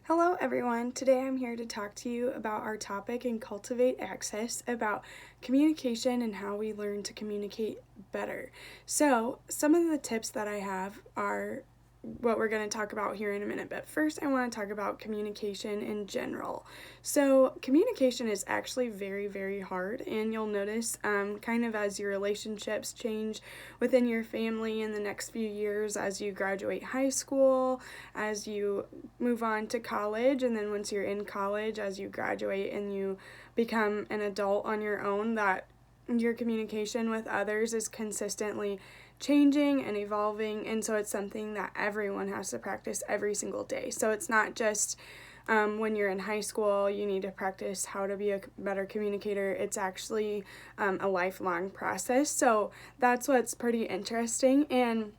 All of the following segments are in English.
Hello everyone, today I'm here to talk to you about our topic in Cultivate Access about communication and how we learn to communicate better. So some of the tips that I have are what we're going to talk about here in a minute, but first I want to talk about communication in general. So communication is actually very, very hard, and you'll notice kind of as your relationships change within your family in the next few years, as you graduate high school, as you move on to college, and then once you're in college, as you graduate and you become an adult on your own, that your communication with others is consistently changing and evolving, and so it's something that everyone has to practice every single day. So it's not just when you're in high school you need to practice how to be a better communicator. It's actually a lifelong process, so that's what's pretty interesting. And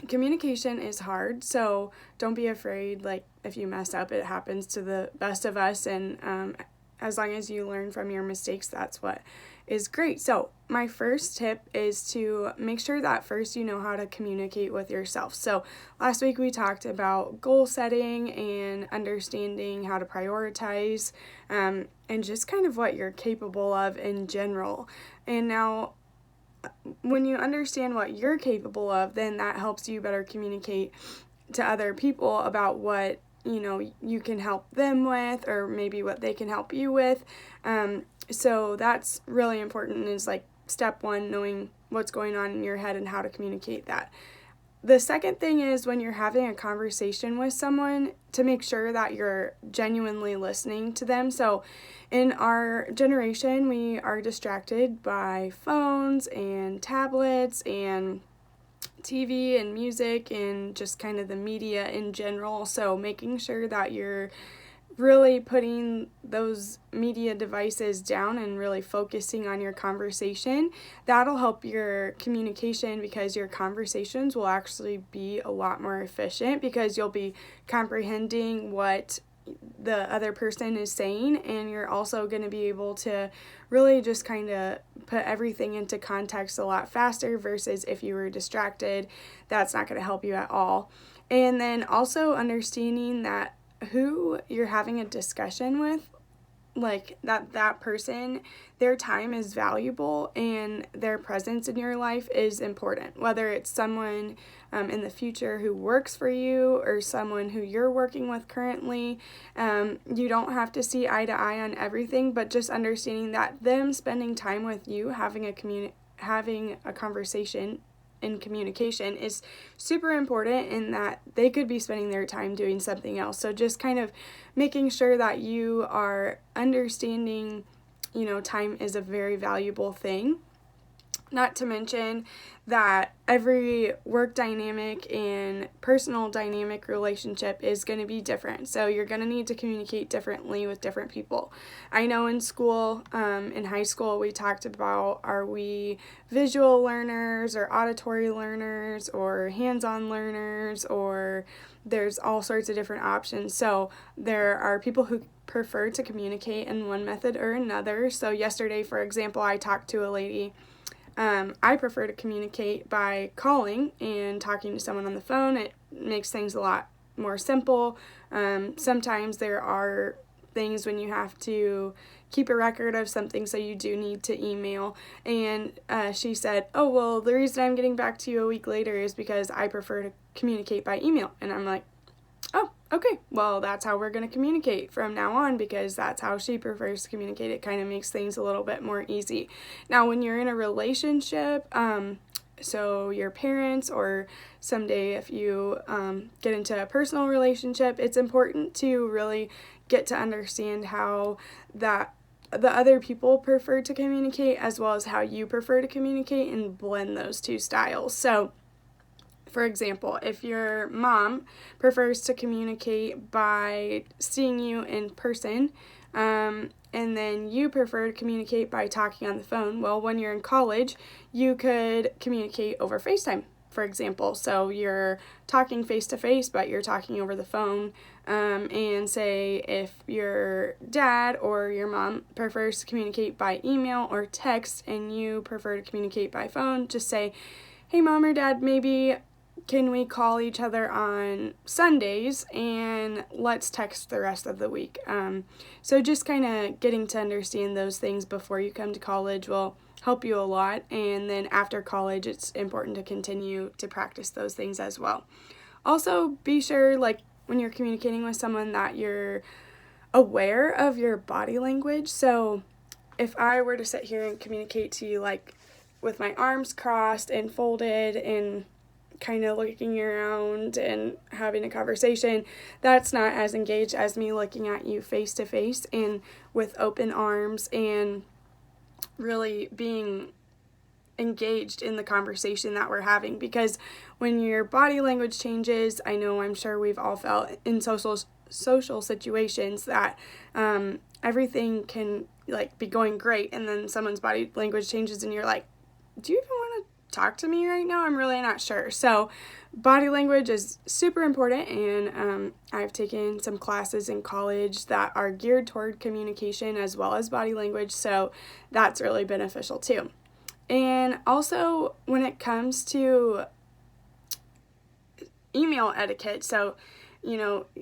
communication is hard, so don't be afraid. Like, if you mess up, it happens to the best of us, and as long as you learn from your mistakes, that's what is great. So my first tip is to make sure that first you know how to communicate with yourself. So last week we talked about goal setting and understanding how to prioritize, and just kind of what you're capable of in general. And now when you understand what you're capable of, then that helps you better communicate to other people about what you can help them with, or maybe what they can help you with. So that's really important, is like step one, knowing what's going on in your head and how to communicate that. The second thing is, when you're having a conversation with someone, to make sure that you're genuinely listening to them. So in our generation, we are distracted by phones and tablets and TV and music and just kind of the media in general. So making sure that you're really putting those media devices down and really focusing on your conversation, that'll help your communication, because your conversations will actually be a lot more efficient, because you'll be comprehending what the other person is saying, and you're also going to be able to really just kind of put everything into context a lot faster, versus if you were distracted, that's not going to help you at all. And then also understanding that who you're having a discussion with, like that person, their time is valuable and their presence in your life is important. Whether it's someone in the future who works for you, or someone who you're working with currently, you don't have to see eye to eye on everything, but just understanding that them spending time with you, having a conversation in communication, is super important, in that they could be spending their time doing something else. So just kind of making sure that you are understanding, time is a very valuable thing. Not to mention that every work dynamic and personal dynamic relationship is going to be different. So you're going to need to communicate differently with different people. I know in school, in high school, we talked about, are we visual learners or auditory learners or hands-on learners, or there's all sorts of different options. So there are people who prefer to communicate in one method or another. So yesterday, for example, I talked to a lady. I prefer to communicate by calling and talking to someone on the phone. It makes things a lot more simple. Sometimes there are things when you have to keep a record of something, so you do need to email. And she said, oh, well, the reason I'm getting back to you a week later is because I prefer to communicate by email. And I'm like, oh, okay, well, that's how we're going to communicate from now on, because that's how she prefers to communicate. It kind of makes things a little bit more easy. Now, when you're in a relationship, so your parents, or someday if you get into a personal relationship, it's important to really get to understand how that the other people prefer to communicate, as well as how you prefer to communicate, and blend those two styles. So for example, if your mom prefers to communicate by seeing you in person, and then you prefer to communicate by talking on the phone, well, when you're in college, you could communicate over FaceTime, for example. So you're talking face to face, but you're talking over the phone. And say if your dad or your mom prefers to communicate by email or text, and you prefer to communicate by phone, just say, hey, mom or dad, maybe can we call each other on Sundays and let's text the rest of the week? So just kind of getting to understand those things before you come to college will help you a lot. And then after college, it's important to continue to practice those things as well. Also, be sure, like, when you're communicating with someone, that you're aware of your body language. So if I were to sit here and communicate to you, like, with my arms crossed and folded and kind of looking around and having a conversation, that's not as engaged as me looking at you face to face and with open arms and really being engaged in the conversation that we're having. Because when your body language changes, I'm sure we've all felt in social situations that everything can, like, be going great, and then someone's body language changes and you're like, do you even want to talk to me right now? I'm really not sure. So body language is super important, and I've taken some classes in college that are geared toward communication as well as body language, so that's really beneficial too. And also, when it comes to email etiquette, so,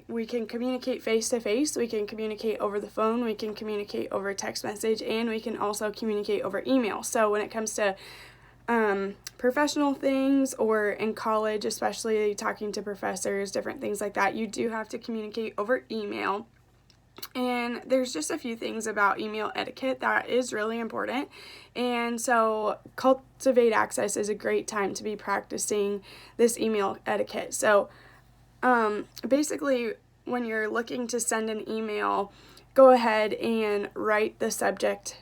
we can communicate face-to-face, we can communicate over the phone, we can communicate over text message, and we can also communicate over email. So when it comes to professional things, or in college, especially talking to professors, different things like that, you do have to communicate over email. And there's just a few things about email etiquette that is really important. And so Cultivate Access is a great time to be practicing this email etiquette. So basically, when you're looking to send an email, go ahead and write the subject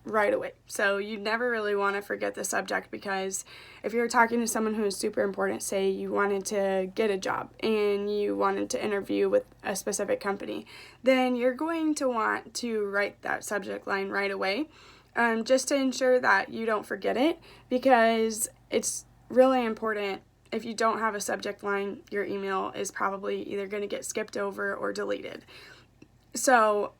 right away. So you never really want to forget the subject, because if you're talking to someone who is super important, say you wanted to get a job and you wanted to interview with a specific company, then you're going to want to write that subject line right away, just to ensure that you don't forget it, because it's really important. If you don't have a subject line, your email is probably either going to get skipped over or deleted. So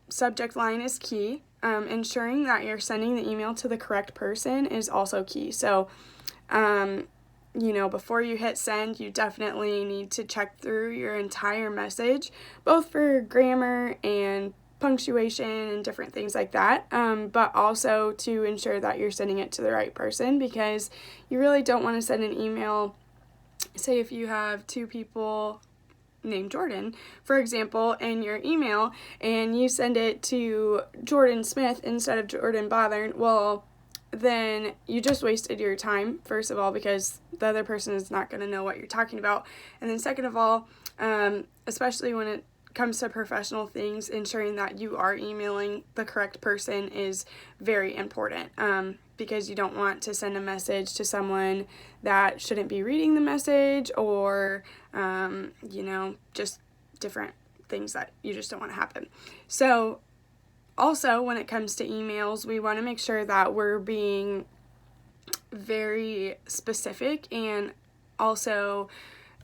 subject line is key. Ensuring that you're sending the email to the correct person is also key. So, before you hit send, you definitely need to check through your entire message, both for grammar and punctuation and different things like that, but also to ensure that you're sending it to the right person, because you really don't want to send an email, say if you have two people named Jordan, for example, in your email, and you send it to Jordan Smith instead of Jordan Bothern, well, then you just wasted your time, first of all, because the other person is not going to know what you're talking about, and then second of all, especially when it comes to professional things, ensuring that you are emailing the correct person is very important, because you don't want to send a message to someone that shouldn't be reading the message, or, just different things that you just don't want to happen. So also, when it comes to emails, we want to make sure that we're being very specific and also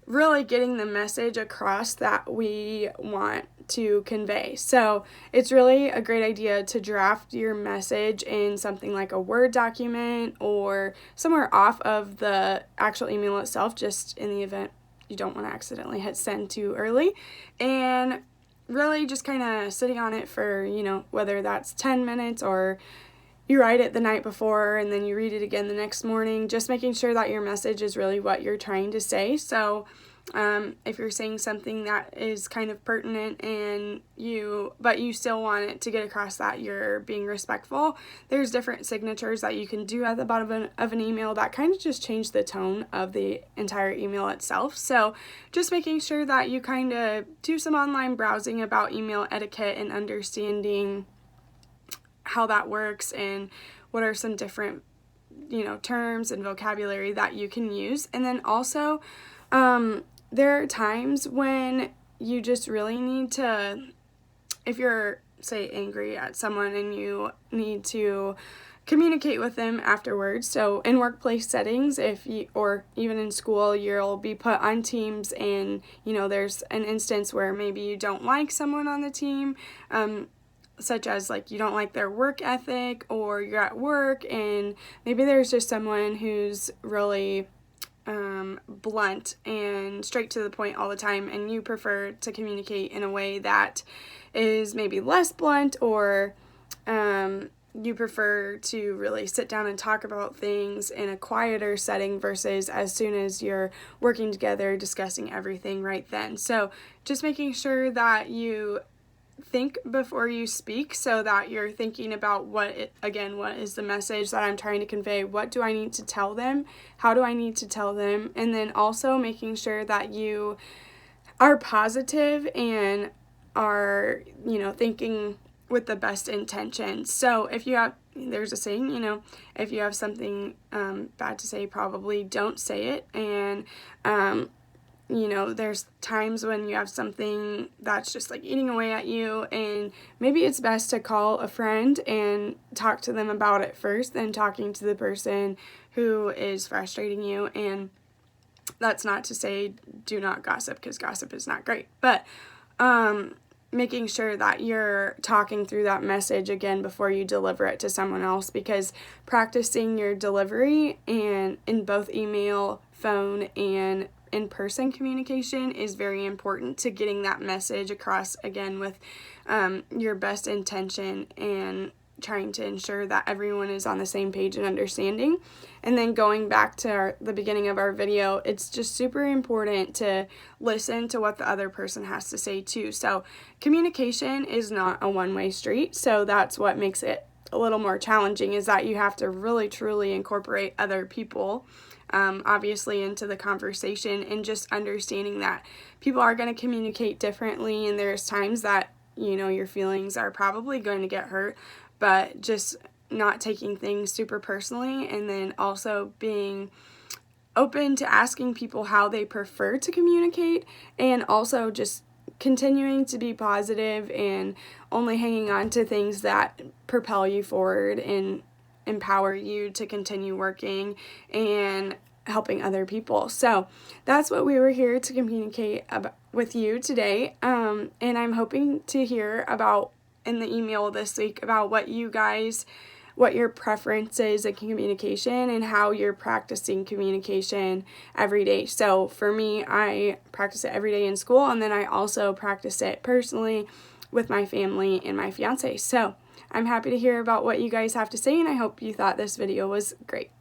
really getting the message across that we want to convey. So it's really a great idea to draft your message in something like a Word document or somewhere off of the actual email itself, just in the event you don't want to accidentally hit send too early, and really just kind of sitting on it for, whether that's 10 minutes or you write it the night before and then you read it again the next morning, just making sure that your message is really what you're trying to say. So if you're saying something that is kind of pertinent but you still want it to get across that you're being respectful, there's different signatures that you can do at the bottom of an email that kind of just change the tone of the entire email itself. So just making sure that you kind of do some online browsing about email etiquette and understanding how that works and what are some different, terms and vocabulary that you can use. And then also, there are times when you just really need to, if you're, say, angry at someone and you need to communicate with them afterwards. So in workplace settings, or even in school, you'll be put on teams and, there's an instance where maybe you don't like someone on the team, such as like you don't like their work ethic, or you're at work and maybe there's just someone who's really blunt and straight to the point all the time, and you prefer to communicate in a way that is maybe less blunt, or you prefer to really sit down and talk about things in a quieter setting versus as soon as you're working together discussing everything right then. So just making sure that you think before you speak, so that you're thinking about what is the message that I'm trying to convey? What do I need to tell them? How do I need to tell them? And then also making sure that you are positive and are, thinking with the best intentions. So if you have, there's a saying, if you have something bad to say, probably don't say it. And there's times when you have something that's just like eating away at you, and maybe it's best to call a friend and talk to them about it first, than talking to the person who is frustrating you. And that's not to say do not gossip, because gossip is not great, but making sure that you're talking through that message again before you deliver it to someone else, because practicing your delivery and in both email, phone, and in-person communication is very important to getting that message across, again, with your best intention and trying to ensure that everyone is on the same page and understanding. And then going back to the beginning of our video, it's just super important to listen to what the other person has to say too. So communication is not a one-way street, so that's what makes it a little more challenging, is that you have to really truly incorporate other people obviously into the conversation, and just understanding that people are going to communicate differently, and there's times that your feelings are probably going to get hurt, but just not taking things super personally, and then also being open to asking people how they prefer to communicate, and also just continuing to be positive and only hanging on to things that propel you forward and empower you to continue working and helping other people. So that's what we were here to communicate with you today. And I'm hoping to hear about in the email this week about what your preference is in communication and how you're practicing communication every day. So for me, I practice it every day in school, and then I also practice it personally with my family and my fiance. So I'm happy to hear about what you guys have to say, and I hope you thought this video was great.